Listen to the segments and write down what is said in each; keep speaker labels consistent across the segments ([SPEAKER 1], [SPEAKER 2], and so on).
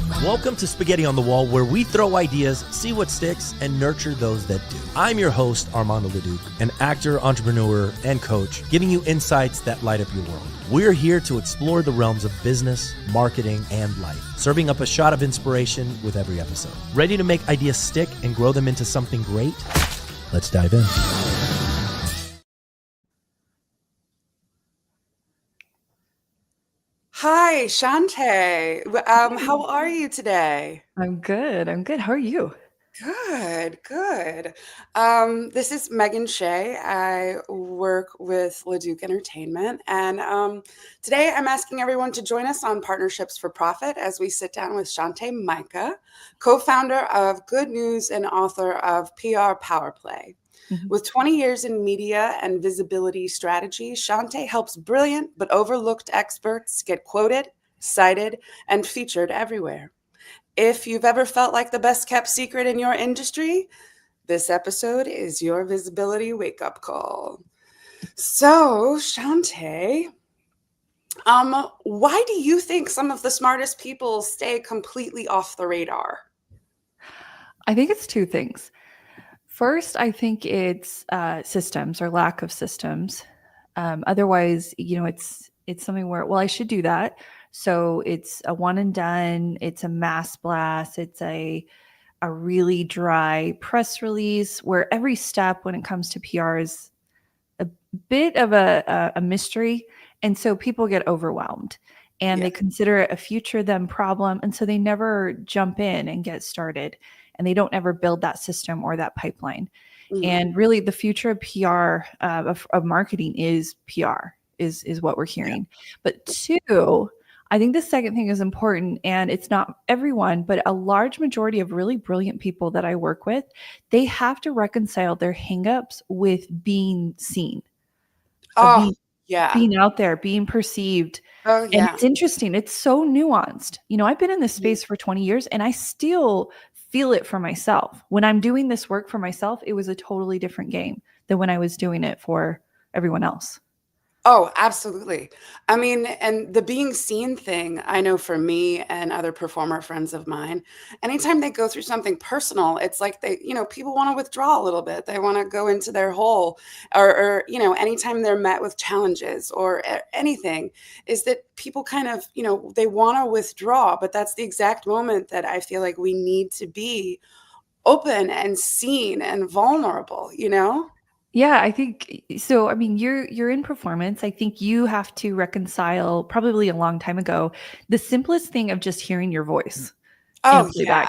[SPEAKER 1] Welcome to Spaghetti on the Wall, where we throw ideas, see what sticks, and nurture those that do. I'm your host, Armando Leduc, an actor, entrepreneur, and coach, giving you insights that light up your world. We're here to explore the realms of business, marketing, and life, serving up a shot of inspiration with every episode. Ready to make ideas stick and grow them into something great? Let's dive in.
[SPEAKER 2] Hi, Shanté. How are you today?
[SPEAKER 3] I'm good. How are you?
[SPEAKER 2] Good. This is Megan Shea. I work with Leduc Entertainment, and today I'm asking everyone to join us on Partnerships for Profit as we sit down with Shanté Micah, co-founder of Good News and author of P4P. With 20 years in media and visibility strategy, Shanté helps brilliant but overlooked experts get quoted, cited, and featured everywhere. If you've ever felt like the best kept secret in your industry, this episode is your visibility wake-up call. So, Shanté, why do you think some of the smartest people stay completely off the radar?
[SPEAKER 3] I think it's two things. First, I think it's systems or lack of systems. Otherwise, it's something where, well, I should do that. So it's a one and done. It's a mass blast. It's a really dry press release where every step when it comes to PR is a bit of a mystery. And so people get overwhelmed and they consider it a future them problem. And so they never jump in and get started. And they don't ever build that system or that pipeline. Mm-hmm. And really the future of PR, of marketing is PR, is what we're hearing. But two, I think the second thing is important, and it's not everyone, but a large majority of really brilliant people that I work with, they have to reconcile their hangups with being seen. Being out there, being perceived. And it's interesting. It's so nuanced. I've been in this space for 20 years and I still feel it for myself. When I'm doing this work for myself, it was a totally different game than when I was doing it for everyone else.
[SPEAKER 2] Oh, absolutely. I mean, and the being seen thing, I know for me and other performer friends of mine, anytime they go through something personal, it's like people want to withdraw a little bit. They want to go into their hole or anytime they're met with challenges or anything, is that people kind of, they want to withdraw, but that's the exact moment that I feel like we need to be open and seen and vulnerable,
[SPEAKER 3] Yeah, I think so. I mean, you're in performance. I think you have to reconcile, probably a long time ago, the simplest thing of just hearing your voice.
[SPEAKER 2] Oh, yeah.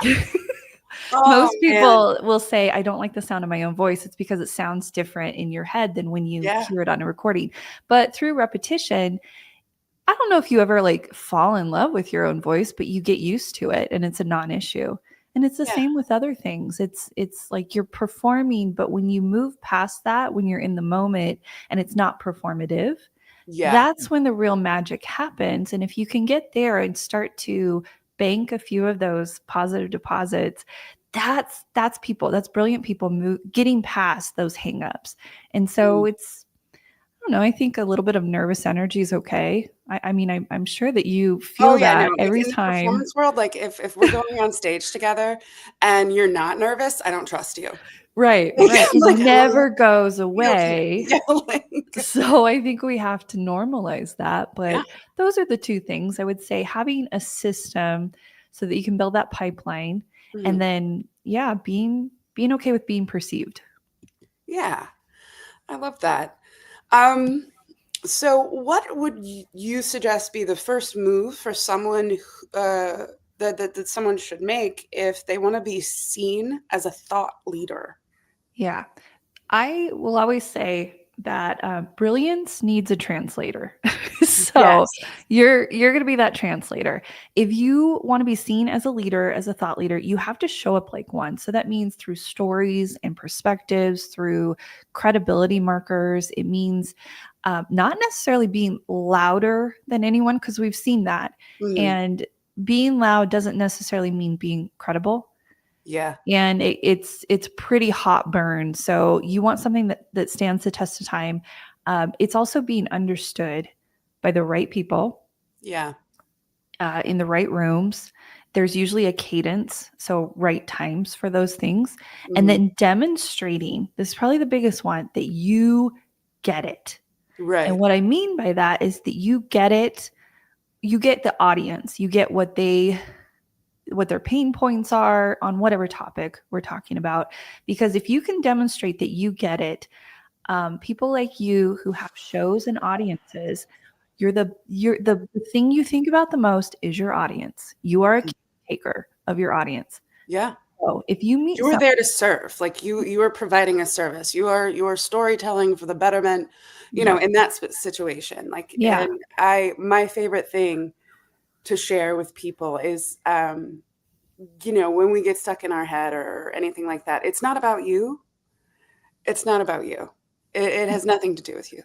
[SPEAKER 3] Most people will say, I don't like the sound of my own voice. It's because it sounds different in your head than when you hear it on a recording. But through repetition, I don't know if you ever fall in love with your own voice, but you get used to it and it's a non-issue. And it's the same with other things. It's like you're performing, but when you move past that, when you're in the moment and it's not performative, that's when the real magic happens. And if you can get there and start to bank a few of those positive deposits, that's brilliant people getting past those hangups. And so I think a little bit of nervous energy is okay. I mean, I'm sure that you feel that every time.
[SPEAKER 2] In the performance world, if we're going on stage together and you're not nervous, I don't trust you.
[SPEAKER 3] Right. It never goes away. So I think we have to normalize that. But those are the two things I would say: having a system so that you can build that pipeline, and then being okay with being perceived.
[SPEAKER 2] Yeah, I love that. So what would you suggest be the first move for someone that someone should make if they want to be seen as a thought leader?
[SPEAKER 3] Yeah, I will always say that brilliance needs a translator. So you're going to be that translator. If you want to be seen as a leader, as a thought leader, you have to show up like one. So that means through stories and perspectives, through credibility markers. It means not necessarily being louder than anyone, because we've seen that. And being loud doesn't necessarily mean being credible.
[SPEAKER 2] Yeah.
[SPEAKER 3] And it's pretty hot burn. So you want something that stands the test of time. It's also being understood by the right people.
[SPEAKER 2] Yeah.
[SPEAKER 3] In the right rooms. There's usually a cadence, so right times for those things.
[SPEAKER 2] Mm-hmm.
[SPEAKER 3] And then demonstrating, this is probably the biggest one, that you get it.
[SPEAKER 2] Right.
[SPEAKER 3] And what I mean by that is that you get it, you get the audience, you get what their pain points are on whatever topic we're talking about. Because if you can demonstrate that you get it, people like you who have shows and audiences, the thing you think about the most is your audience. You are a caretaker of your audience.
[SPEAKER 2] Yeah.
[SPEAKER 3] So if you meet
[SPEAKER 2] You were there to serve, like you are providing a service. You are storytelling for the betterment, in that situation. Like,
[SPEAKER 3] Yeah.
[SPEAKER 2] and my favorite thing to share with people is, when we get stuck in our head or anything like that, it's not about you. It's not about you. It has nothing to do with you.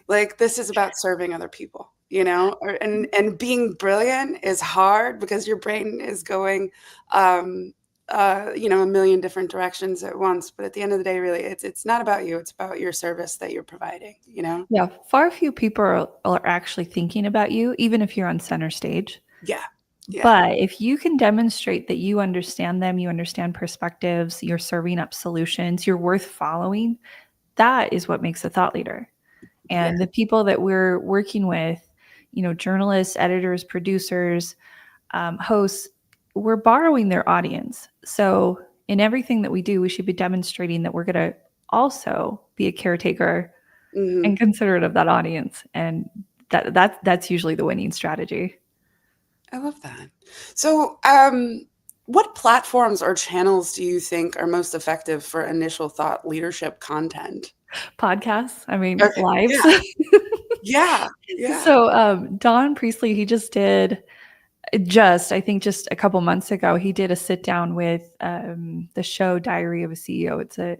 [SPEAKER 2] Like, this is about serving other people, and being brilliant is hard because your brain is going, a million different directions at once. But at the end of the day, really, it's not about you. It's about your service that you're providing,
[SPEAKER 3] Yeah. Far few people are actually thinking about you, even if you're on center stage.
[SPEAKER 2] Yeah. Yeah.
[SPEAKER 3] But if you can demonstrate that you understand them, you understand perspectives, you're serving up solutions, you're worth following, that is what makes a thought leader. And the people that we're working with, journalists, editors, producers, hosts, we're borrowing their audience. So in everything that we do, we should be demonstrating that we're going to also be a caretaker
[SPEAKER 2] Mhm.
[SPEAKER 3] and considerate of that audience. And that's usually the winning strategy.
[SPEAKER 2] I love that. So, what platforms or channels do you think are most effective for initial thought leadership content?
[SPEAKER 3] Podcasts, I mean,
[SPEAKER 2] Okay.
[SPEAKER 3] lives.
[SPEAKER 2] Yeah. Yeah.
[SPEAKER 3] So Don Priestley, he I think just a couple months ago, he did a sit down with the show Diary of a CEO. It's a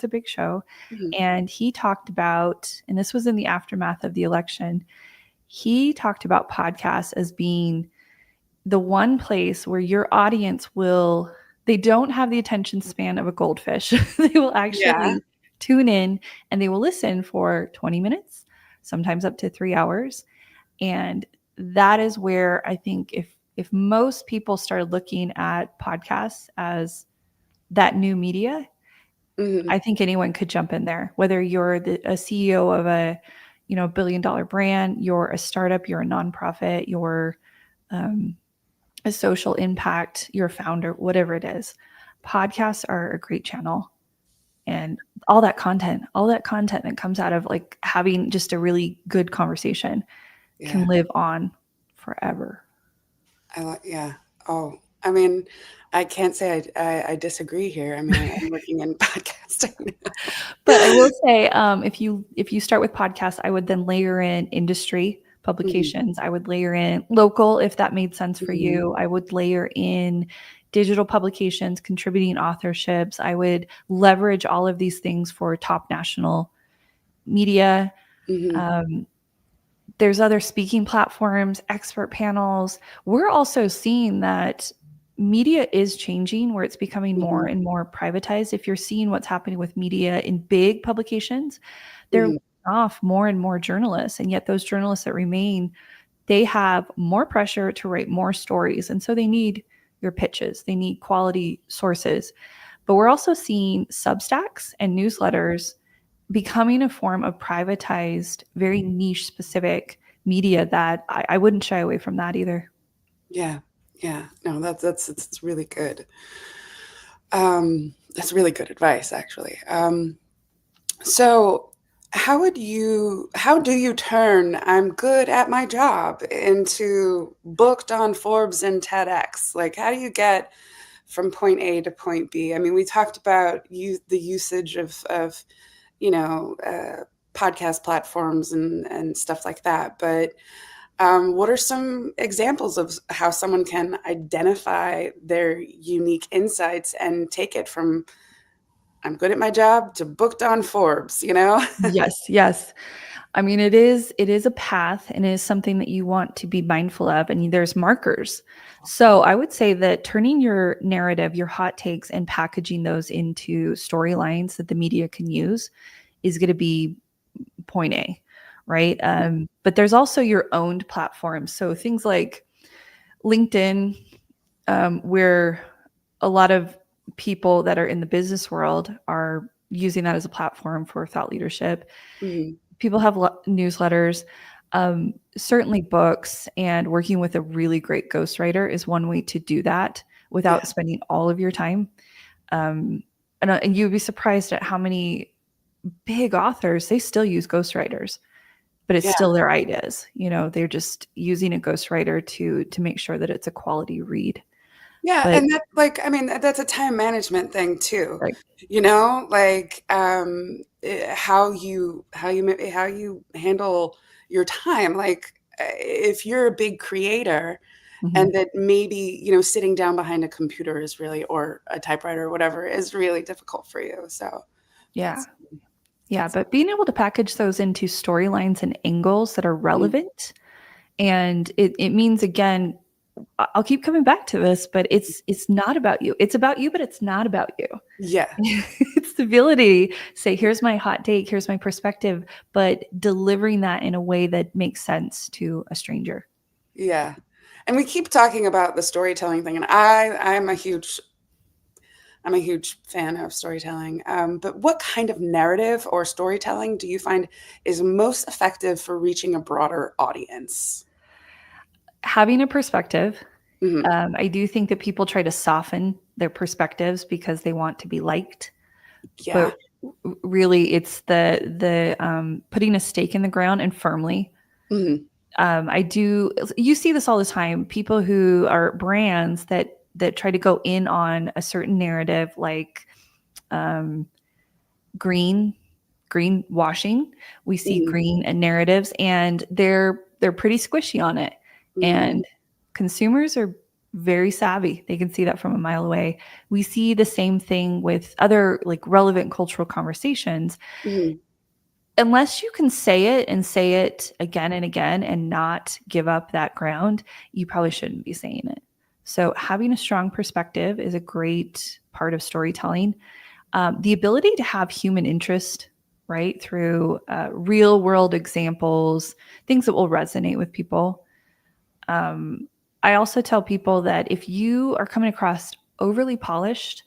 [SPEAKER 3] big show.
[SPEAKER 2] Mhm.
[SPEAKER 3] And he talked about, and this was in the aftermath of the election, he talked about podcasts as being the one place where your audience they don't have the attention span of a goldfish. They will actually tune in and they will listen for 20 minutes, sometimes up to 3 hours. And that is where I think if most people started looking at podcasts as that new media,
[SPEAKER 2] Mhm.
[SPEAKER 3] I think anyone could jump in there. Whether you're a CEO of a $1 billion brand, you're a startup, you're a nonprofit, you're a social impact, you're a founder, whatever it is. Podcasts are a great channel. And all that content that comes out of like having just a really good conversation can live on forever.
[SPEAKER 2] Yeah. Oh, I mean, I can't say I disagree here. I mean, I'm working in podcasting now.
[SPEAKER 3] But I will say, if you start with podcasts, I would then layer in industry publications. I would layer in local, if that made sense for you. I would layer in digital publications, contributing authorships. I would leverage all of these things for top national media. There's other speaking platforms, expert panels. We're also seeing that media is changing where it's becoming more and more privatized. If you're seeing what's happening with media in big publications, they're laying off more and more journalists. And yet those journalists that remain, they have more pressure to write more stories. And so they need your pitches. They need quality sources. But we're also seeing Substacks and newsletters becoming a form of privatized, very niche specific media that I wouldn't shy away from that either.
[SPEAKER 2] Yeah. Yeah. No, it's really good. That's really good advice, actually. So how do you turn "I'm good at my job" into booked on Forbes and TEDx? Like, how do you get from point A to point B? I mean, we talked about the usage of podcast platforms and stuff like that, but what are some examples of how someone can identify their unique insights and take it from "I'm good at my job" to booked on Forbes,
[SPEAKER 3] Yes. I mean, it is a path and it is something that you want to be mindful of. And there's markers. So I would say that turning your narrative, your hot takes, and packaging those into storylines that the media can use is going to be point A, right? But there's also your owned platforms. So things like LinkedIn, where a lot of people that are in the business world are using that as a platform for thought leadership.
[SPEAKER 2] Mhm.
[SPEAKER 3] People have newsletters, certainly books, and working with a really great ghostwriter is one way to do that without
[SPEAKER 2] Yeah.
[SPEAKER 3] spending all of your time. And you'd be surprised at how many big authors, they still use ghostwriters, but it's
[SPEAKER 2] Yeah.
[SPEAKER 3] still their ideas. They're just using a ghostwriter to make sure that it's a quality read.
[SPEAKER 2] Yeah,
[SPEAKER 3] But
[SPEAKER 2] and that's like, I mean, that's a time management thing too.
[SPEAKER 3] right.
[SPEAKER 2] Like how you handle your time. Like if you're a big creator
[SPEAKER 3] Mhm.
[SPEAKER 2] and that maybe, sitting down behind a computer is really, or a typewriter or whatever, is really difficult for you. So
[SPEAKER 3] Yeah.
[SPEAKER 2] that's
[SPEAKER 3] Yeah.
[SPEAKER 2] that's
[SPEAKER 3] But being able to package those into storylines and angles that are
[SPEAKER 2] mm,
[SPEAKER 3] relevant. And it means, again, I'll keep coming back to this, but it's not about you. It's about you, but it's not about you.
[SPEAKER 2] yeah.
[SPEAKER 3] It's the ability to say, here's my hot take, here's my perspective, but delivering that in a way that makes sense to a stranger.
[SPEAKER 2] Yeah. And we keep talking about the storytelling thing, and I'm a huge fan of storytelling. But what kind of narrative or storytelling do you find is most effective for reaching a broader audience?
[SPEAKER 3] Having a perspective,
[SPEAKER 2] Mhm.
[SPEAKER 3] I do think that people try to soften their perspectives because they want to be liked,
[SPEAKER 2] Yeah.
[SPEAKER 3] but really it's the putting a stake in the ground and firmly.
[SPEAKER 2] Mhm.
[SPEAKER 3] You see this all the time. People who are brands that try to go in on a certain narrative, like um, green greenwashing. We see
[SPEAKER 2] Mhm.
[SPEAKER 3] green and narratives, and they're pretty squishy on it.
[SPEAKER 2] Mhm.
[SPEAKER 3] And consumers are very savvy. They can see that from a mile away. We see the same thing with other like relevant cultural conversations.
[SPEAKER 2] Mhm.
[SPEAKER 3] Unless you can say it and say it again and again and not give up that ground, you probably shouldn't be saying it. So having a strong perspective is a great part of storytelling. The ability to have human interest, right, through real world examples, things that will resonate with people. Um, I also tell people that if you are coming across overly polished,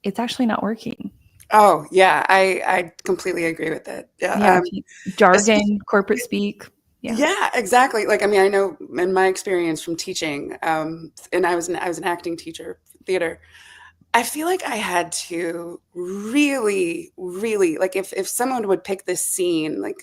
[SPEAKER 3] it's actually not working.
[SPEAKER 2] Oh, yeah, I completely agree with that. Yeah,
[SPEAKER 3] Yeah,
[SPEAKER 2] especially,
[SPEAKER 3] jargon, corporate speak. Yeah.
[SPEAKER 2] yeah, exactly. Like, I mean, I know in my experience from teaching, and I was an acting teacher, theater. I feel like I had to really, really, like, if someone would pick this scene, like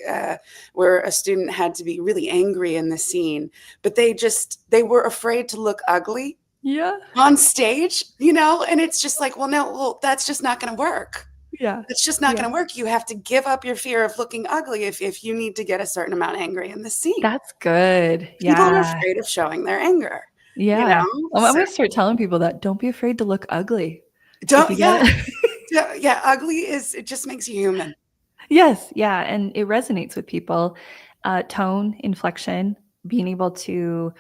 [SPEAKER 2] where a student had to be really angry in the scene, but they were afraid to look ugly
[SPEAKER 3] Yeah.
[SPEAKER 2] on stage, and it's just like, well, no, well, that's just not going to work.
[SPEAKER 3] Yeah.
[SPEAKER 2] It's just not
[SPEAKER 3] Yeah.
[SPEAKER 2] going to work. You have to give up your fear of looking ugly if you need to get a certain amount angry in the scene.
[SPEAKER 3] That's good.
[SPEAKER 2] People are
[SPEAKER 3] Yeah.
[SPEAKER 2] afraid of showing their anger, you
[SPEAKER 3] Yeah.
[SPEAKER 2] know?
[SPEAKER 3] I'm
[SPEAKER 2] So
[SPEAKER 3] gonna start telling people that don't be afraid to look ugly. If
[SPEAKER 2] don't,
[SPEAKER 3] you get
[SPEAKER 2] yeah,
[SPEAKER 3] it.
[SPEAKER 2] yeah, yeah. Ugly it just makes you human.
[SPEAKER 3] Yes, yeah, and it resonates with people. Tone, inflection, being able to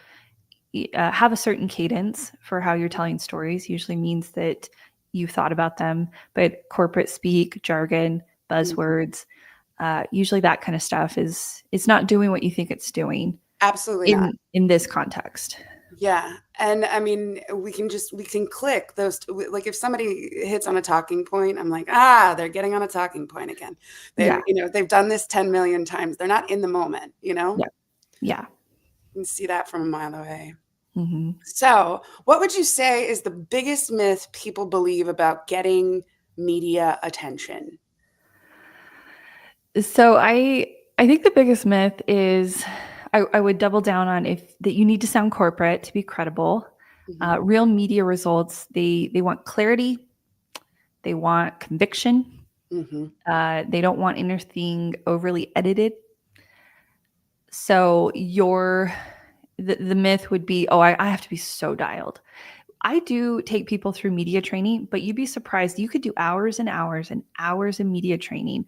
[SPEAKER 3] have a certain cadence for how you're telling stories usually means that you thought about them. But corporate speak, jargon,
[SPEAKER 2] Mhm.
[SPEAKER 3] buzzwords, usually that kind of stuff is it's not doing what you think it's doing
[SPEAKER 2] Absolutely not.
[SPEAKER 3] in this context.
[SPEAKER 2] Yeah. And I mean, we can click those, like if somebody hits on a talking point, I'm like, they're getting on a talking point again.
[SPEAKER 3] Yeah,
[SPEAKER 2] They've done this 10 million times. They're not in the moment,
[SPEAKER 3] yeah, yeah.
[SPEAKER 2] You can see that from a mile away.
[SPEAKER 3] Hmm.
[SPEAKER 2] So, what would you say is the biggest myth people believe about getting media attention?
[SPEAKER 3] So I think the biggest myth is I would double down on if that you need to sound corporate to be credible.
[SPEAKER 2] Mhm.
[SPEAKER 3] Real media results, they want clarity, they want conviction,
[SPEAKER 2] Mhm.
[SPEAKER 3] they don't want anything overly edited. So the myth would be, oh, I have to be so dialed. I do take people through media training, but you'd be surprised. You could do hours and hours and hours of media training.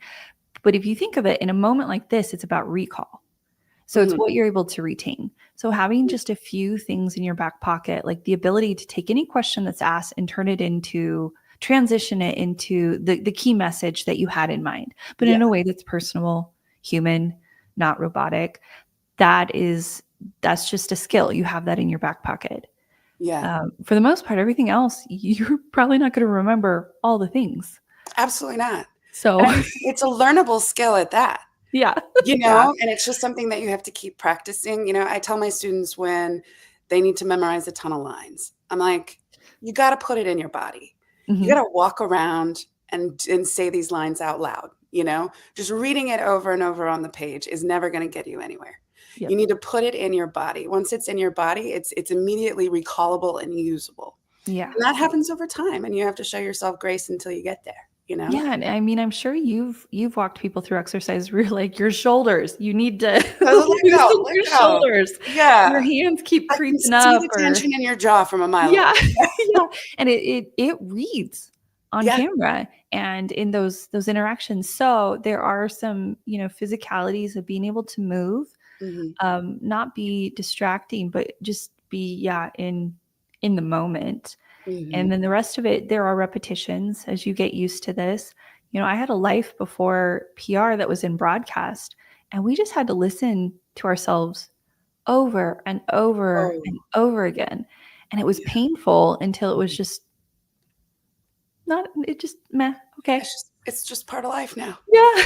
[SPEAKER 3] But if you think of it in a moment like this, it's about recall. So it's
[SPEAKER 2] Mhm.
[SPEAKER 3] what you're able to retain. So having just a few things in your back pocket, like the ability to take any question that's asked and transition it into the key message that you had in mind, but
[SPEAKER 2] Yeah.
[SPEAKER 3] in a way that's personal, human, not robotic. That's just a skill. You have that in your back pocket.
[SPEAKER 2] Yeah.
[SPEAKER 3] For the most part, everything else, you're probably not going to remember all the things.
[SPEAKER 2] Absolutely not.
[SPEAKER 3] So,
[SPEAKER 2] And I mean, it's a learnable skill at that.
[SPEAKER 3] yeah.
[SPEAKER 2] You
[SPEAKER 3] Yeah.
[SPEAKER 2] know, and it's just something that you have to keep practicing. You know, I tell my students when they need to memorize a ton of lines, I'm like, you got to put it in your body. You
[SPEAKER 3] Mhm.
[SPEAKER 2] got to walk around and say these lines out loud. You know, just reading it over and over on the page is never going to get you anywhere. You
[SPEAKER 3] Yep.
[SPEAKER 2] need to put it in your body. Once it's in your body, it's immediately recallable and usable.
[SPEAKER 3] Yeah.
[SPEAKER 2] And that happens over time, and you have to show yourself grace until you get there, you know?
[SPEAKER 3] Yeah, and I mean, I'm sure you've walked people through exercise where you're like, "Your shoulders, you need to
[SPEAKER 2] Let go,
[SPEAKER 3] loosen
[SPEAKER 2] let
[SPEAKER 3] your
[SPEAKER 2] go.
[SPEAKER 3] shoulders. Your
[SPEAKER 2] Yeah.
[SPEAKER 3] hands keep
[SPEAKER 2] I can
[SPEAKER 3] creeping
[SPEAKER 2] see
[SPEAKER 3] up,"
[SPEAKER 2] the
[SPEAKER 3] or
[SPEAKER 2] tension in your jaw from a mile
[SPEAKER 3] yeah,
[SPEAKER 2] away.
[SPEAKER 3] yeah, and it reads on
[SPEAKER 2] Yeah.
[SPEAKER 3] camera and in those interactions. So there are some, physicalities of being able to move,
[SPEAKER 2] Mhm,
[SPEAKER 3] not be distracting, but just be, yeah, in the moment. And
[SPEAKER 2] mhm.
[SPEAKER 3] then the rest of it, there are repetitions as you get used to this. I had a life before PR that was in broadcast, and we just had to listen to ourselves over and over
[SPEAKER 2] Oh,
[SPEAKER 3] and over again. And it was
[SPEAKER 2] yeah.
[SPEAKER 3] painful until it was just not, it just meh, okay.
[SPEAKER 2] It's just part of life now.
[SPEAKER 3] Yeah.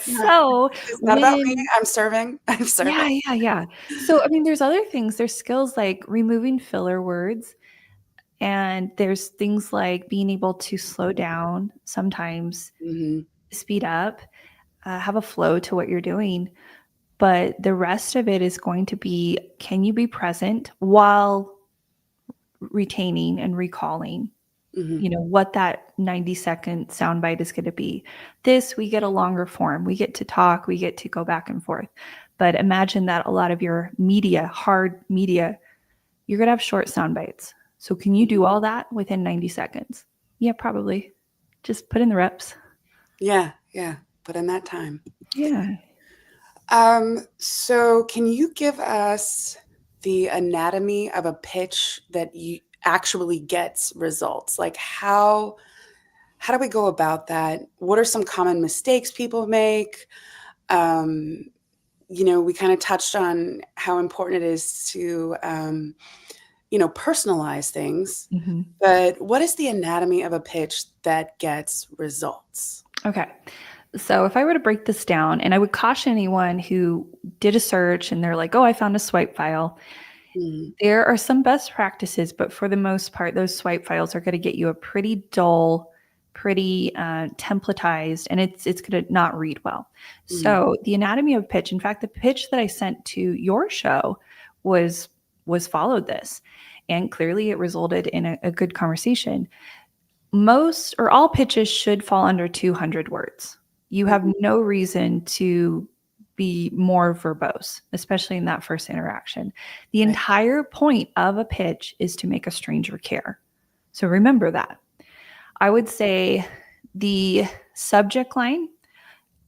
[SPEAKER 2] Yeah.
[SPEAKER 3] So
[SPEAKER 2] It's not about me,
[SPEAKER 3] when,
[SPEAKER 2] I'm serving, I'm serving.
[SPEAKER 3] yeah, yeah, yeah. So, I mean, there's other things, there's skills like removing filler words. And there's things like being able to slow down, sometimes
[SPEAKER 2] Mhm,
[SPEAKER 3] speed up, have a flow to what you're doing. But the rest of it is going to be, can you be present while retaining and recalling,
[SPEAKER 2] mhm,
[SPEAKER 3] what that 90-second soundbite is going to be. This, we get a longer form. We get to talk, we get to go back and forth. But imagine that a lot of your media, hard media, you're going to have short sound bites. So can you
[SPEAKER 2] mhm.
[SPEAKER 3] do all that within 90 seconds? Yeah, probably. Just put in the reps.
[SPEAKER 2] Yeah, yeah, put in that time.
[SPEAKER 3] Yeah.
[SPEAKER 2] So can you give us the anatomy of a pitch that you actually gets results? Like how do we go about that? What are some common mistakes people make? Um, you know, we kind of touched on how important it is to personalize things,
[SPEAKER 3] hmm
[SPEAKER 2] but what is the anatomy of a pitch that gets results?
[SPEAKER 3] Okay. So if I were to break this down, and I would caution anyone who did a search and they're like, oh, I found a swipe file.
[SPEAKER 2] Mhm,
[SPEAKER 3] There are some best practices, but for the most part, those swipe files are going to get you a pretty dull, pretty templatized, and it's going to not read well.
[SPEAKER 2] mhm,
[SPEAKER 3] So the anatomy of pitch, in fact, the pitch that I sent to your show was followed this, and clearly it resulted in a good conversation. Most or all pitches should fall under 200 words. You have
[SPEAKER 2] mhm,
[SPEAKER 3] no reason to be more verbose, especially in that first interaction. The
[SPEAKER 2] right.
[SPEAKER 3] entire point of a pitch is to make a stranger care. So remember that. I would say the subject line,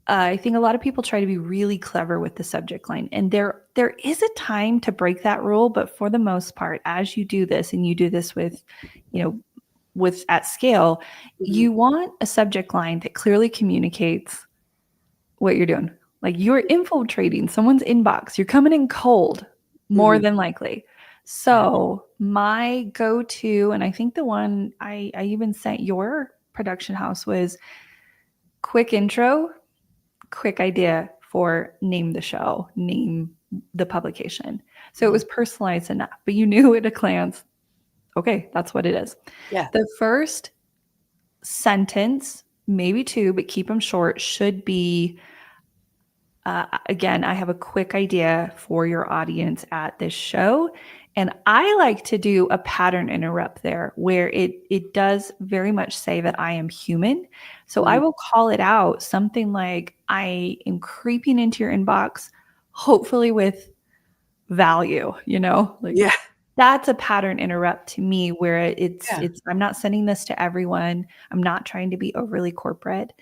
[SPEAKER 3] I think a lot of people try to be really clever with the subject line, and there is a time to break that rule, but for the most part, as you do this, and you do this with, you know, with at scale,
[SPEAKER 2] Mhm,
[SPEAKER 3] you want a subject line that clearly communicates what you're doing. Like you're infiltrating someone's inbox, you're coming in cold, more
[SPEAKER 2] mhm,
[SPEAKER 3] than likely.
[SPEAKER 2] yeah,
[SPEAKER 3] So my go-to, and I think the one I even sent your production house, was quick intro, quick idea for name the show, name the publication. So it
[SPEAKER 2] mhm,
[SPEAKER 3] was personalized enough, but you knew at a glance, okay, that's what it is.
[SPEAKER 2] yeah,
[SPEAKER 3] The first sentence, maybe two, but keep them short, should be, again, I have a quick idea for your audience at this show. And I like to do a pattern interrupt there where it does very much say that I am human. So I
[SPEAKER 2] mhm,
[SPEAKER 3] will call it out something like, I am creeping into your inbox, hopefully with value, like
[SPEAKER 2] yeah,
[SPEAKER 3] that's a pattern interrupt to me where it's
[SPEAKER 2] yeah,
[SPEAKER 3] it's I'm not sending this to everyone. I'm not trying to be overly corporate.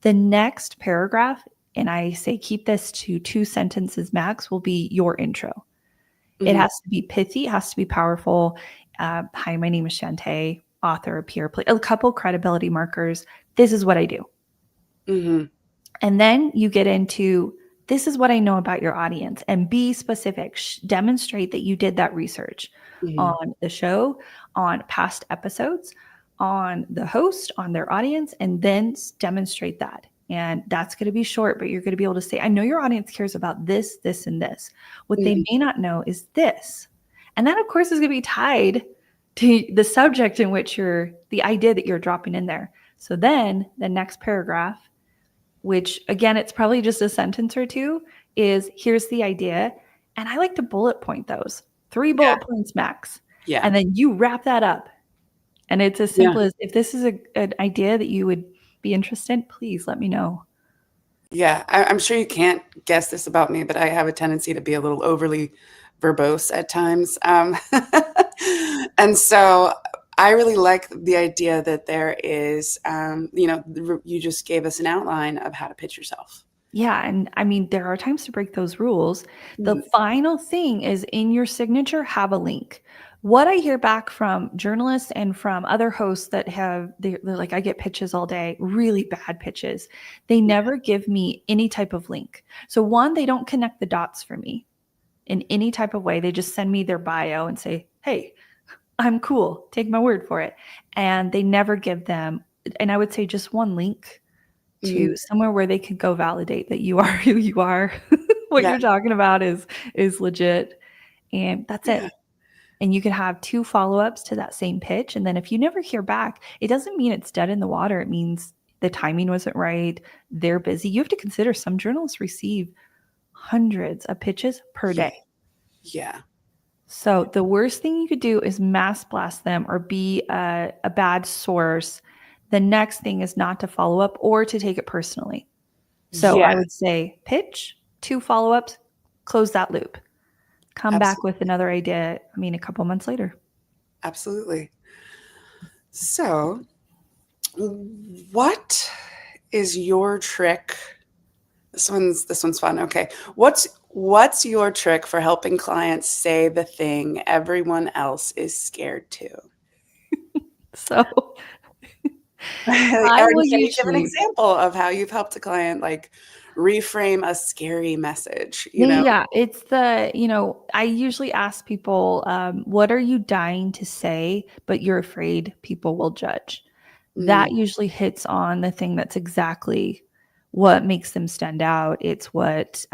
[SPEAKER 3] The next paragraph, and I say keep this to 2 sentences max, will be your intro. It
[SPEAKER 2] mhm,
[SPEAKER 3] has to be pithy, it has to be powerful. Hi, my name is Shanté, author of P4P, a couple credibility markers. This is what I do.
[SPEAKER 2] mhm,
[SPEAKER 3] And then you get into this is what I know about your audience, and be specific. Demonstrate that you did that research on the show, on past episodes, on the host, on their audience, and then demonstrate that. And that's going to be short, but you're going to be able to say, I know your audience cares about this, this, and this. What they may not know is this. And that, of course, is going to be tied to the subject in which the idea that you're dropping in there. So then the next paragraph, which again, it's probably just a sentence or two, is here's the idea. And I like to bullet point those 3 bullet points max.
[SPEAKER 2] Yeah.
[SPEAKER 3] And then you wrap that up. And it's as simple as, if this is an idea that you would be interested in, please let me know.
[SPEAKER 2] Yeah. I'm sure you can't guess this about me, but I have a tendency to be a little overly verbose at times. And so I really like the idea that there is, you just gave us an outline of how to pitch yourself.
[SPEAKER 3] Yeah. And I mean, there are times to break those rules. The final thing is, in your signature, have a link. What I hear back from journalists and from other hosts that they're like, I get pitches all day, really bad pitches. They never give me any type of link. So one, they don't connect the dots for me in any type of way. They just send me their bio and say, hey, I'm cool. Take my word for it. And they never give them, and I would say just one link to somewhere where they could go validate that you are who you are. What you're talking about is legit. And that's it. And you could have 2 follow-ups to that same pitch. And then if you never hear back, it doesn't mean it's dead in the water. It means the timing wasn't right. They're busy. You have to consider some journalists receive hundreds of pitches per day.
[SPEAKER 2] Yeah.
[SPEAKER 3] So the worst thing you could do is mass blast them or be a bad source. The next thing is not to follow up or to take it personally. So I would say pitch, 2 follow-ups, close that loop. Come back with another idea, a couple months later. Absolutely.
[SPEAKER 2] So what is your trick? This one's fun. Okay. What's your trick for helping clients say the thing everyone else is scared to?
[SPEAKER 3] So
[SPEAKER 2] can you give an example of how you've helped a client reframe a scary message?
[SPEAKER 3] Yeah, it's I usually ask people, what are you dying to say, but you're afraid people will judge? That usually hits on the thing that's exactly what makes them stand out. It's what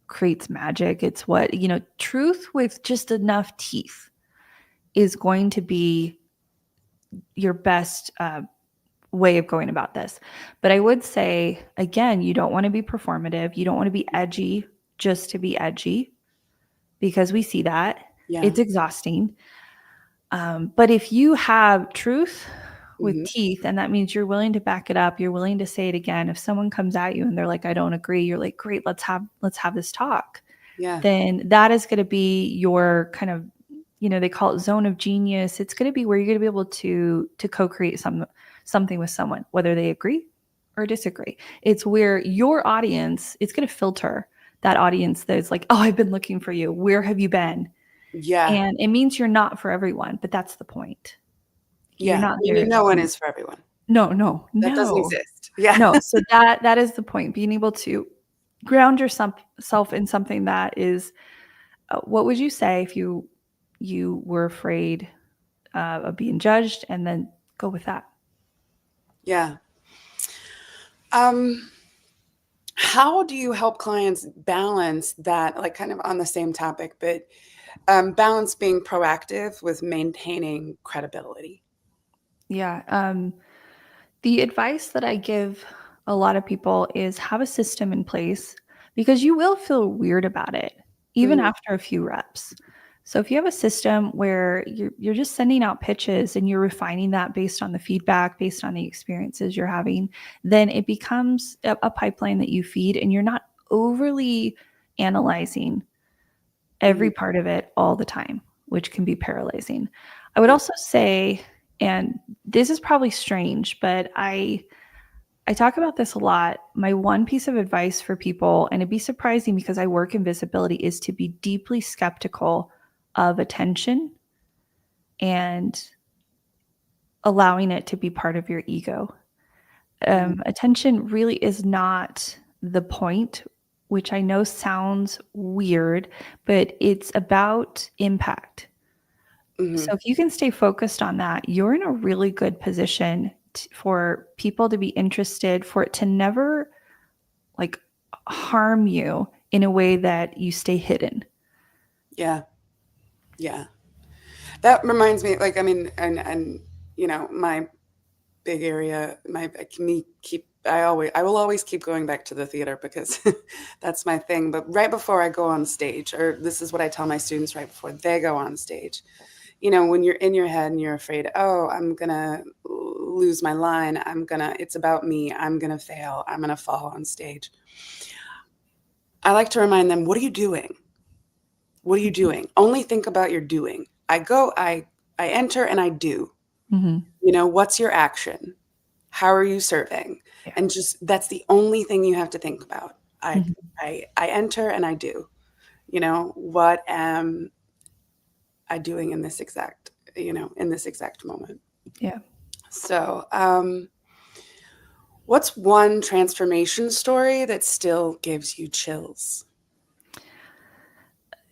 [SPEAKER 3] creates magic. It's what, truth with just enough teeth is going to be your best way of going about this. But I would say, again, you don't want to be performative. You don't want to be edgy just to be edgy, because we see that. It's exhausting. But if you have truth with teeth, and that means you're willing to back it up, you're willing to say it again. If someone comes at you and they're like, I don't agree, you're like, great, let's have this talk. Then that is going to be your kind of, they call it zone of genius. It's going to be where you're going to be able to co-create something with someone, whether they agree or disagree. It's where your audience, it's going to filter that audience that's like, oh, I've been looking for you. Where have you been?
[SPEAKER 2] Yeah.
[SPEAKER 3] And it means you're not for everyone, but that's the point. You're not there.
[SPEAKER 2] No one is for everyone.
[SPEAKER 3] No.
[SPEAKER 2] That doesn't exist. Yeah.
[SPEAKER 3] No. So that is the point. Being able to ground yourself in something that is, what would you say if you were afraid of being judged, and then go with that.
[SPEAKER 2] Yeah. How do you help clients balance that, kind of on the same topic, but balance being proactive with maintaining credibility?
[SPEAKER 3] Yeah. The advice that I give a lot of people is have a system in place, because you will feel weird about it, even after a few reps. So if you have a system where you're just sending out pitches and you're refining that based on the feedback, based on the experiences you're having, then it becomes a pipeline that you feed, and you're not overly analyzing every part of it all the time, which can be paralyzing. I would also say, and this is probably strange, but I talk about this a lot. My one piece of advice for people, and it'd be surprising because I work in visibility, is to be deeply skeptical of attention and allowing it to be part of your ego. Attention really is not the point which I know sounds weird, but it's about impact.
[SPEAKER 2] Mhm.
[SPEAKER 3] So if you can stay focused on that, you're in a really good position for people to be interested, for it to never like harm you in a way that you stay hidden.
[SPEAKER 2] Yeah. Yeah. That reminds me, like, I mean, and my big area, I will always keep going back to the theater because that's my thing. But right before I go on stage, or this is what I tell my students right before they go on stage, when you're in your head and you're afraid, oh, I'm gonna lose my line, it's about me, I'm gonna fail, I'm gonna fall on stage. I like to remind them, what are you doing? What are you doing? Only think about your doing. I enter and I do.
[SPEAKER 3] Mm-hmm.
[SPEAKER 2] What's your action? How are you serving?
[SPEAKER 3] Yeah.
[SPEAKER 2] And just that's the only thing you have to think about. I
[SPEAKER 3] Mm-hmm.
[SPEAKER 2] I enter and I do. What am I doing in this exact moment?
[SPEAKER 3] Yeah.
[SPEAKER 2] So, what's one transformation story that still gives you chills?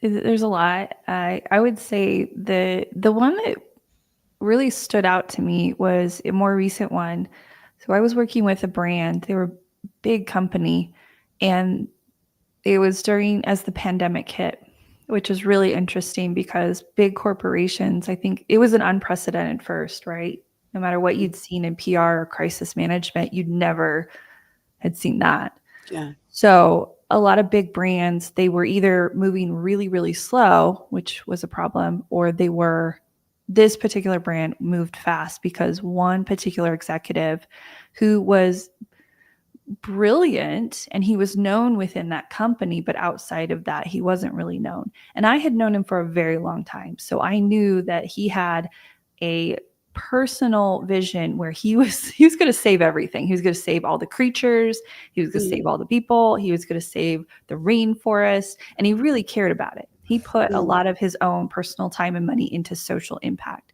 [SPEAKER 3] There's a lot. I would say the one that really stood out to me was a more recent one. So I was working with a brand. They were a big company, and it was during as the pandemic hit, which is really interesting because big corporations, I think it was an unprecedented first, right? No matter what you'd seen in PR or crisis management, you'd never had seen that.
[SPEAKER 2] Yeah.
[SPEAKER 3] So a lot of big brands, they were either moving really, really slow, which was a problem, or this particular brand moved fast because one particular executive who was brilliant and he was known within that company, but outside of that, he wasn't really known. And I had known him for a very long time. So I knew that he had a personal vision where he was going to save everything. He was going to save all the creatures, he was going to save all the people, he was going to save the rainforest, and he really cared about it. He put a lot of his own personal time and money into social impact.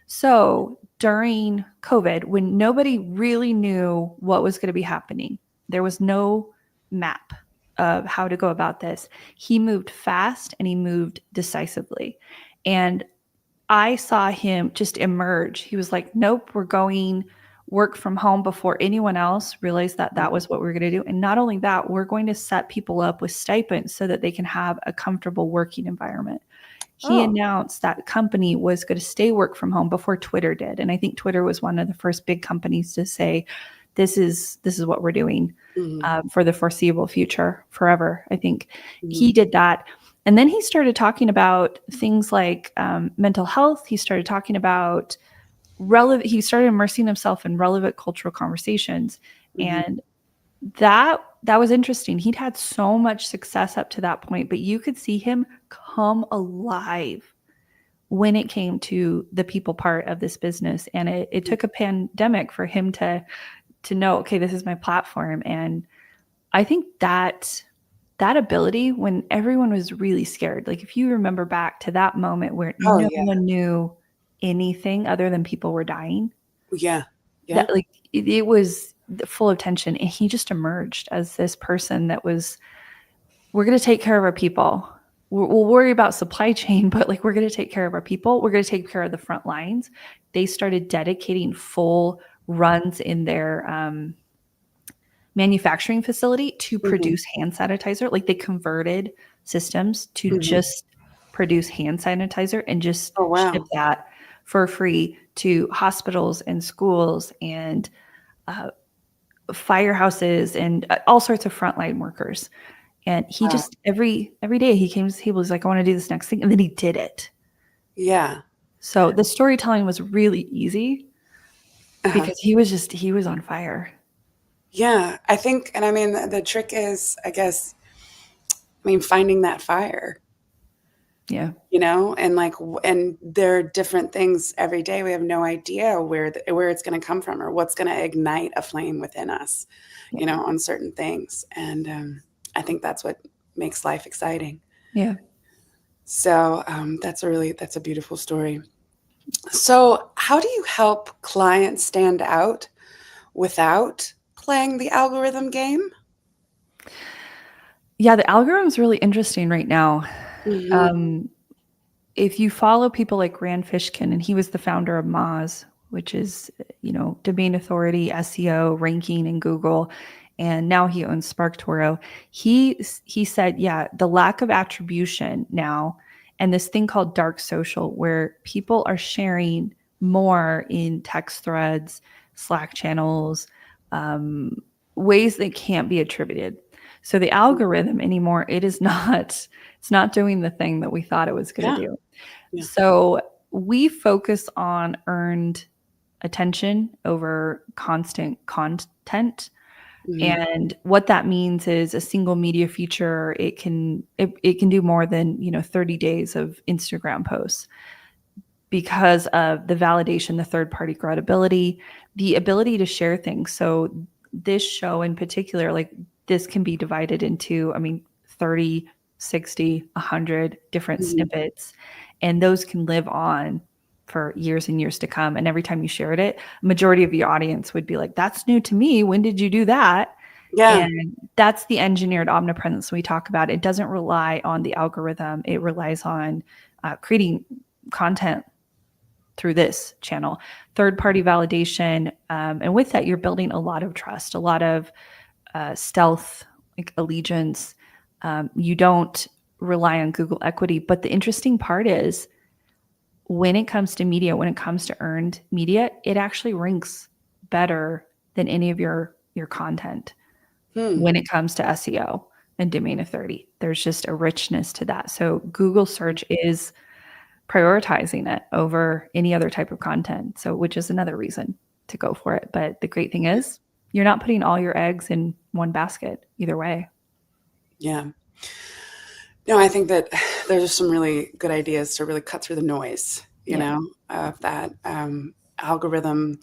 [SPEAKER 3] So during COVID, when nobody really knew what was going to be happening, there was no map of how to go about this. He moved fast and he moved decisively. And I saw him just emerge. He was like, nope, we're going work from home before anyone else realized that that was what we were going to do. And not only that, we're going to set people up with stipends so that they can have a comfortable working environment. He announced that company was going to stay work from home before Twitter did. And I think Twitter was one of the first big companies to say, this is what we're doing for the foreseeable future, forever. I think he did that. And then he started talking about things like mental health. He started talking about he started immersing himself in relevant cultural conversations. And that was interesting. He'd had so much success up to that point, but you could see him come alive when it came to the people part of this business. And it took a pandemic for him to know, okay, this is my platform. And I think that ability, when everyone was really scared, like if you remember back to that moment where no one knew anything other than people were dying, that like it was full of tension, and he just emerged as this person that was, we're going to take care of our people. We'll worry about supply chain, but like we're going to take care of our people. We're going to take care of the front lines. They started dedicating full runs in their manufacturing facility to produce hand sanitizer. Like they converted systems to just produce hand sanitizer and just ship that for free to hospitals and schools and firehouses and all sorts of frontline workers. And he just every day he was like, I want to do this next thing, and then he did it.
[SPEAKER 2] Yeah.
[SPEAKER 3] So the storytelling was really easy because he was on fire.
[SPEAKER 2] Yeah, I think, and I mean, the trick is, I guess, finding that fire.
[SPEAKER 3] Yeah.
[SPEAKER 2] And there are different things every day. We have no idea where it's going to come from or what's going to ignite a flame within us, on certain things. And I think that's what makes life exciting.
[SPEAKER 3] Yeah.
[SPEAKER 2] So that's a beautiful story. So how do you help clients stand out without playing the algorithm game?
[SPEAKER 3] Yeah, the algorithm's really interesting right now.
[SPEAKER 2] Hmm.
[SPEAKER 3] Um, if you follow people like Rand Fishkin, and he was the founder of Moz, which is, domain authority, SEO, ranking in Google, and now he owns SparkToro. He said, yeah, the lack of attribution now, and this thing called dark social, where people are sharing more in text threads, Slack channels, um, ways that can't be attributed. So the algorithm anymore, it's not doing the thing that we thought it was going
[SPEAKER 2] Yeah.
[SPEAKER 3] to do.
[SPEAKER 2] Yeah.
[SPEAKER 3] So we focus on earned attention over constant content.
[SPEAKER 2] Hmm.
[SPEAKER 3] And what that means is a single media feature, it can do more than, 30 days of Instagram posts because of the validation, the third party credibility, the ability to share things. So this show in particular, like this can be divided into, 30, 60, 100 different
[SPEAKER 2] Hmm.
[SPEAKER 3] snippets. And those can live on for years and years to come. And every time you shared it, majority of your audience would be like, that's new to me. When did you do that?
[SPEAKER 2] Yeah.
[SPEAKER 3] And that's the engineered omnipresence we talk about. It doesn't rely on the algorithm. It relies on creating content through this channel, third party validation. And with that, you're building a lot of trust, a lot of stealth, like allegiance. You don't rely on Google equity. But the interesting part is when it comes to media, when it comes to earned media, it actually ranks better than any of your content
[SPEAKER 2] Hmm.
[SPEAKER 3] when it comes to SEO and domain authority. There's just a richness to that. So Google search is prioritizing it over any other type of content. So, which is another reason to go for it. But the great thing is, you're not putting all your eggs in one basket either way.
[SPEAKER 2] Yeah. No, I think that there's some really good ideas to really cut through the noise,
[SPEAKER 3] Yeah.
[SPEAKER 2] of that algorithm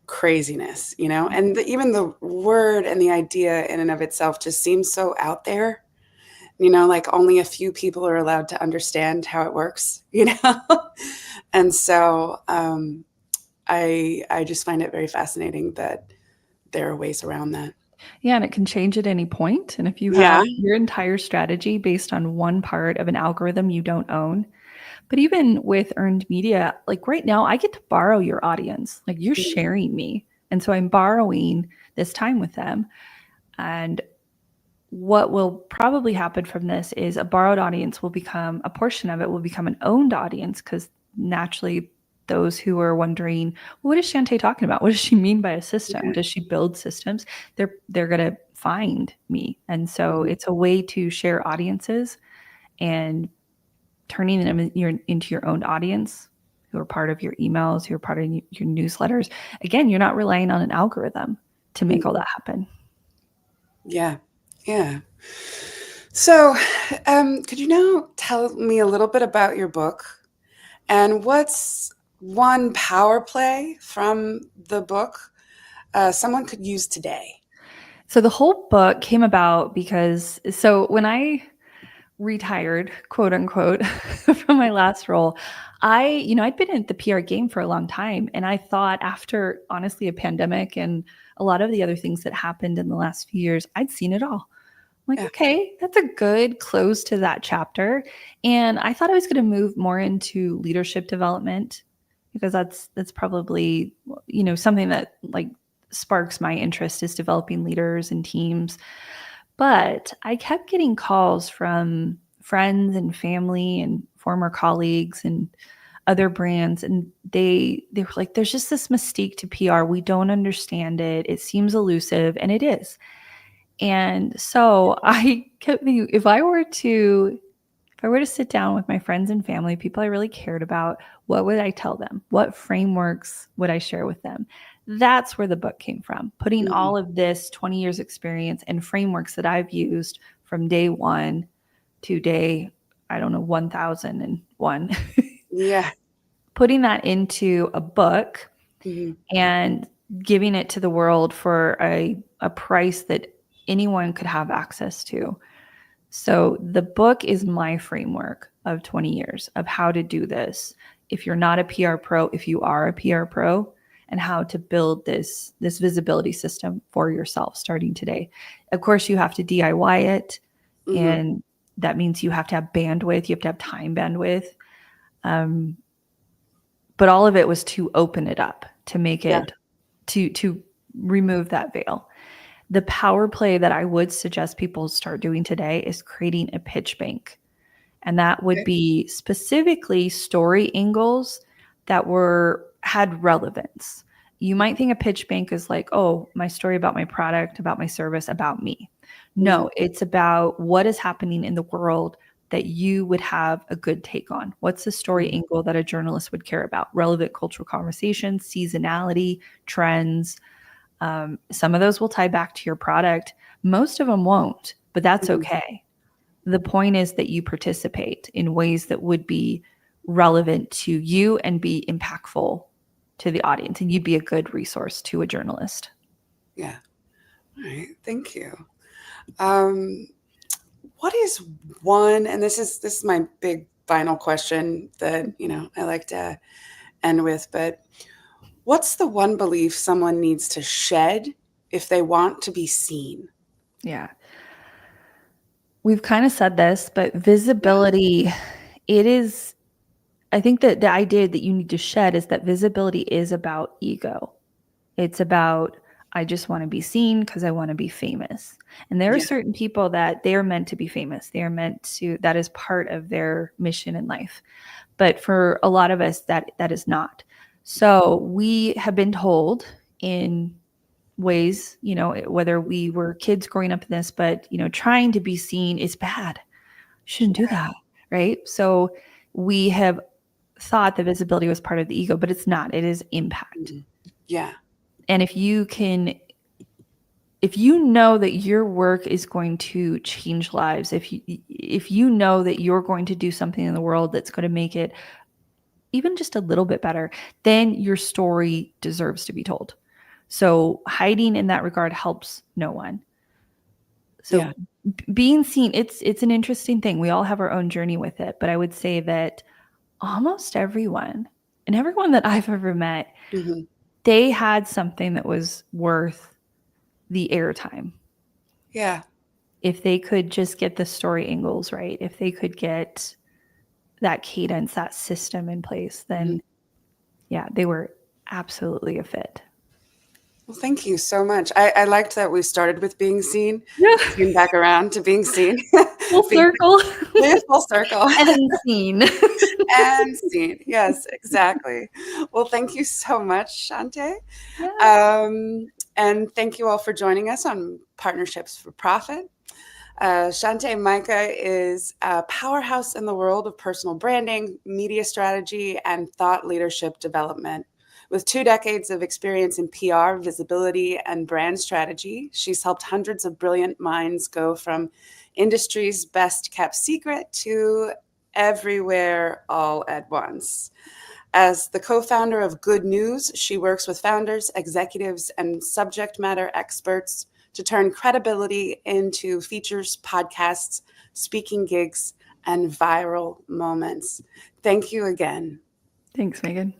[SPEAKER 2] craziness, and even the word and the idea in and of itself just seems so out there, like only a few people are allowed to understand how it works, and so I just find it very fascinating that there are ways around that.
[SPEAKER 3] Yeah. And it can change at any point. And if you
[SPEAKER 2] Yeah.
[SPEAKER 3] have your entire strategy based on one part of an algorithm you don't own, but even with earned media, like right now, I get to borrow your audience. Like you're
[SPEAKER 2] Mm.
[SPEAKER 3] sharing me. And so I'm borrowing this time with them. And what will probably happen from this is a borrowed audience will become, a portion of it will become an owned audience, because naturally those who are wondering, what is Shanté talking about? What does she mean by a system?
[SPEAKER 2] Yeah.
[SPEAKER 3] Does she build systems? They're going to find me. And so
[SPEAKER 2] Mhm.
[SPEAKER 3] it's a way to share audiences and turning them into your own audience, who are part of your emails, who are part of your newsletters. Again, you're not relying on an algorithm to make all that happen.
[SPEAKER 2] Yeah. Yeah. So, could you now tell me a little bit about your book and what's one power play from the book someone could use today?
[SPEAKER 3] So the whole book came about because, so when I retired, quote unquote, from my last role, I'd been in the PR game for a long time. And I thought after, honestly, a pandemic and a lot of the other things that happened in the last few years, I'd seen it all. I'm like,
[SPEAKER 2] Yeah.
[SPEAKER 3] okay, that's a good close to that chapter. And I thought I was going to move more into leadership development, because that's probably, something that like sparks my interest, is developing leaders and teams. But I kept getting calls from friends and family and former colleagues and other brands, and they were like, there's just this mystique to PR. We don't understand it. It seems elusive, and it is. And so I kept thinking, if I were to sit down with my friends and family, people I really cared about, what would I tell them? What frameworks would I share with them? That's where the book came from, putting
[SPEAKER 2] Mhm.
[SPEAKER 3] all of this 20 years experience and frameworks that I've used from day one to day, I don't know, 1001,
[SPEAKER 2] Yeah.
[SPEAKER 3] putting that into a book
[SPEAKER 2] Mhm.
[SPEAKER 3] and giving it to the world for a price that anyone could have access to. So the book is my framework of 20 years of how to do this. If you're not a PR pro, if you are a PR pro, and how to build this visibility system for yourself starting today. Of course, you have to DIY it. And that means you have to have bandwidth, you have to have time bandwidth. But all of it was to open it up, to make it, to remove that veil. The power play that I would suggest people start doing today is creating a pitch bank. And that would be specifically story angles that had relevance. You might think a pitch bank is like, oh, my story about my product, about my service, about me. No, it's about what is happening in the world that you would have a good take on. What's the story angle that a journalist would care about? Relevant cultural conversations, seasonality, trends. Some of those will tie back to your product. Most of them won't, but that's okay. The point is that you participate in ways that would be relevant to you and be impactful to the audience, and you'd be a good resource to a journalist.
[SPEAKER 2] Yeah. All right. Thank you. What is one, and this is my big final question that, I like to end with, but what's the one belief someone needs to shed if they want to be seen?
[SPEAKER 3] Yeah. We've kind of said this, but visibility, I think that the idea that you need to shed is that visibility is about ego. It's about, I just want to be seen because I want to be famous. And there are certain people that they are meant to be famous. They are meant to, that is part of their mission in life. But for a lot of us, that is not. So we have been told in ways, whether we were kids growing up in this, but, trying to be seen is bad. Shouldn't do that. Right. So we have thought that visibility was part of the ego, but it's not. It is impact.
[SPEAKER 2] Yeah.
[SPEAKER 3] And if you know that your work is going to change lives, if you know that you're going to do something in the world that's going to make it even just a little bit better, then your story deserves to be told. So hiding in that regard helps no one. So being seen, it's an interesting thing. We all have our own journey with it, but I would say that almost everyone that I've ever met, they had something that was worth the airtime.
[SPEAKER 2] Yeah.
[SPEAKER 3] If they could just get the story angles right, if they could get that cadence, that system in place, then they were absolutely a fit.
[SPEAKER 2] Well, thank you so much. I liked that we started with being seen, came back around to being seen.
[SPEAKER 3] Full circle.
[SPEAKER 2] Full circle.
[SPEAKER 3] And seen.
[SPEAKER 2] And seen. Yes, exactly. Well, thank you so much, Shanté.
[SPEAKER 3] Yeah.
[SPEAKER 2] And thank you all for joining us on Partnerships for Profit. Shanté Micah is a powerhouse in the world of personal branding, media strategy, and thought leadership development. With 2 decades of experience in PR, visibility, and brand strategy, she's helped hundreds of brilliant minds go from industry's best kept secret to everywhere all at once. As the co-founder of Good News, she works with founders, executives, and subject matter experts to turn credibility into features, podcasts, speaking gigs, and viral moments. Thank you again.
[SPEAKER 3] Thanks, Megan.